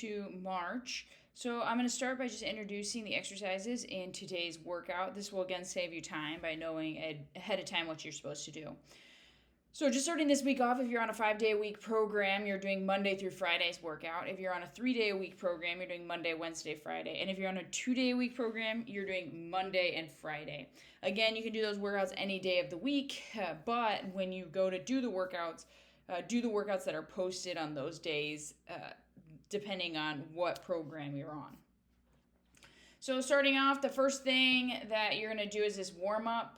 To March. So I'm going to start by just introducing the exercises in today's workout. This will again save you time by knowing ahead of time what you're supposed to do. So just starting this week off, if you're on a 5-day-a-week program, you're doing Monday through Friday's workout. If you're on a 3-day-a-week program, you're doing Monday, Wednesday, Friday. And if you're on a 2-day-a-week program, you're doing Monday and Friday. Again, you can do those workouts any day of the week, but when you go to do the workouts that are posted on those days, depending on what program you're on. So starting off, the first thing that you're going to do is this warm-up.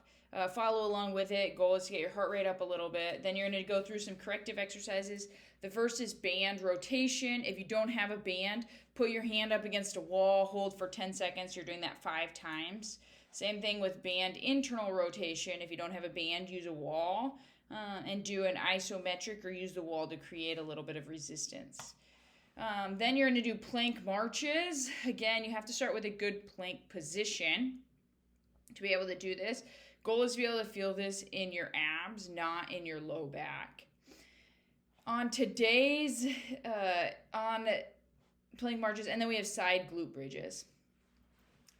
Follow along with it. Goal is to get your heart rate up a little bit. Then you're going to go through some corrective exercises. The first is band rotation. If you don't have a band, put your hand up against a wall, hold for 10 seconds. You're doing that 5 times. Same thing with band internal rotation. If you don't have a band, use a wall and do an isometric or use the wall to create a little bit of resistance. Then you're going to do plank marches. Again, you have to start with a good plank position to be able to do this. Goal is to be able to feel this in your abs, not in your low back. On today's, on plank marches, and then we have side glute bridges,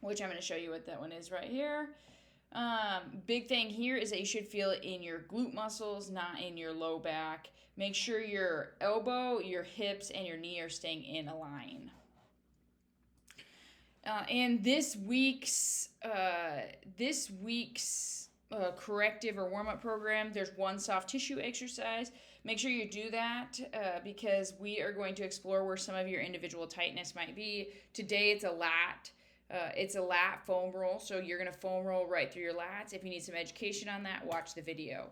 which I'm going to show you what that one is right here. Big thing here is that you should feel it in your glute muscles, not in your low back. Make sure your elbow, your hips, and your knee are staying in a line. And this week's corrective or warm-up program, there's one soft tissue exercise. Make sure you do that because we are going to explore where some of your individual tightness might be. Today it's a lat. It's a lat foam roll, so you're going to foam roll right through your lats. If you need some education on that, watch the video.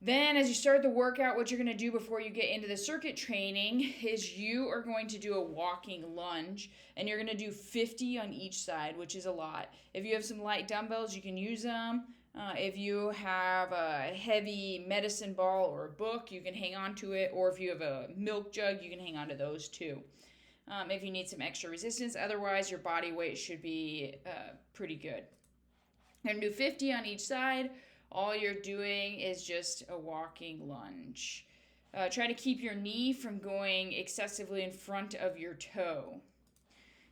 Then as you start the workout, what you're going to do before you get into the circuit training is you are going to do a walking lunge, and you're going to do 50 on each side, which is a lot. If you have some light dumbbells, you can use them. If you have a heavy medicine ball or a book, you can hang on to it. Or if you have a milk jug, you can hang on to those too. If you need some extra resistance, otherwise your body weight should be pretty good. You're going to do 50 on each side. All you're doing is just a walking lunge. Try to keep your knee from going excessively in front of your toe.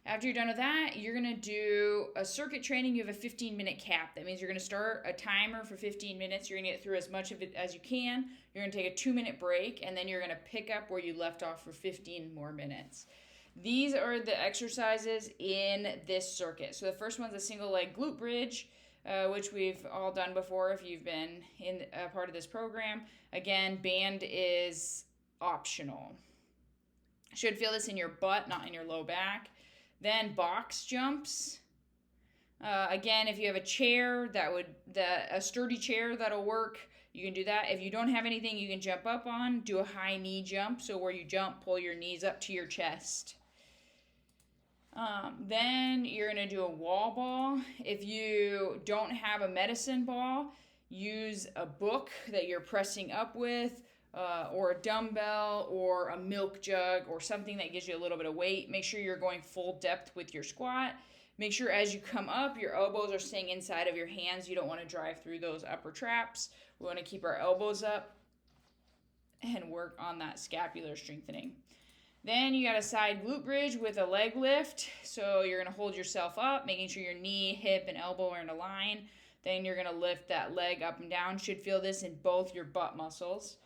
After you're done with that, you're going to do a circuit training. You have a 15-minute cap. That means you're going to start a timer for 15 minutes. You're going to get through as much of it as you can. You're going to take a 2-minute break, and then you're going to pick up where you left off for 15 more minutes. These are the exercises in this circuit. So the first one's a single leg glute bridge, which we've all done before if you've been in a part of this program. Again, band is optional. Should feel this in your butt, not in your low back. Then box jumps. Again, if you have a chair, a sturdy chair, that'll work. You can do that. If you don't have anything you can jump up on, do a high knee jump. So where you jump, pull your knees up to your chest. Then you're going to do a wall ball. If you don't have a medicine ball, use a book that you're pressing up with, or a dumbbell, or a milk jug, or something that gives you a little bit of weight. Make sure you're going full depth with your squat. Make sure as you come up, your elbows are staying inside of your hands. You don't want to drive through those upper traps. We want to keep our elbows up and work on that scapular strengthening. Then you got a side glute bridge with a leg lift. So you're going to hold yourself up, making sure your knee, hip, and elbow are in a line. Then you're going to lift that leg up and down. Should feel this in both your butt muscles.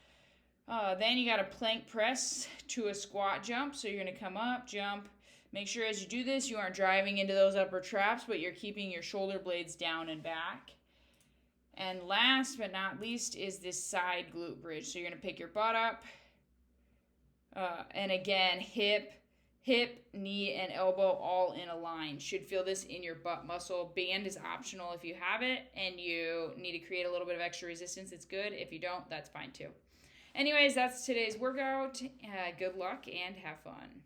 Then you got a plank press to a squat jump. So you're going to come up, jump. Make sure as you do this, you aren't driving into those upper traps, but you're keeping your shoulder blades down and back. And last but not least is this side glute bridge. So you're going to pick your butt up. And again, hip, knee, and elbow all in a line. Should feel this in your butt muscle. Band is optional if you have it and you need to create a little bit of extra resistance. It's good. If you don't, that's fine too. Anyways, that's today's workout. Good luck and have fun.